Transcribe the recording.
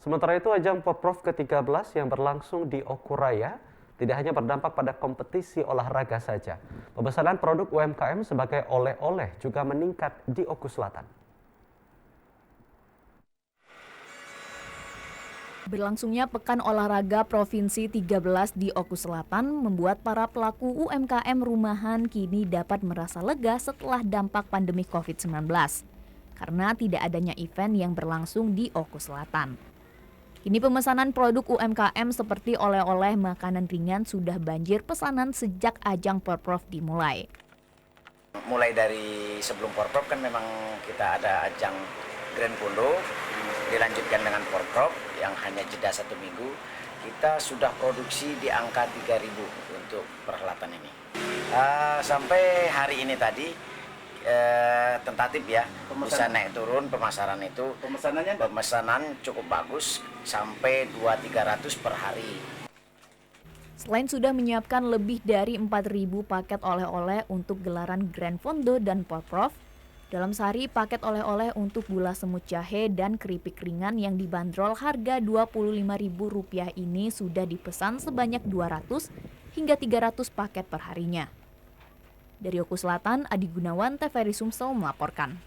Sementara itu, ajang Porprov ke-13 yang berlangsung di Okuraya tidak hanya berdampak pada kompetisi olahraga saja. Pemesanan produk UMKM sebagai oleh-oleh juga meningkat di Oku Selatan. Berlangsungnya Pekan Olahraga Provinsi 13 di Oku Selatan membuat para pelaku UMKM rumahan kini dapat merasa lega setelah dampak pandemi COVID-19. Karena tidak adanya event yang berlangsung di Oku Selatan. Kini pemesanan produk UMKM seperti oleh-oleh makanan ringan sudah banjir pesanan sejak ajang Porprov dimulai. Mulai dari sebelum Porprov kan memang kita ada ajang Grand Kondo, dilanjutkan dengan Porprov yang hanya jeda 1 minggu. Kita sudah produksi di angka 3.000 untuk perhelatan ini. Sampai hari ini tadi tentatif ya, bisa naik turun pemasaran itu. Pemesanan cukup bagus sampai 200-300 per hari. Selain sudah menyiapkan lebih dari 4.000 paket oleh-oleh untuk gelaran Grand Fondo dan Porprov, dalam sehari paket oleh-oleh untuk gula semut jahe dan keripik ringan yang dibanderol harga Rp25.000 ini sudah dipesan sebanyak 200 hingga 300 paket perharinya. Dari Oku Selatan, Adi Gunawan, TVRI Sumsel melaporkan.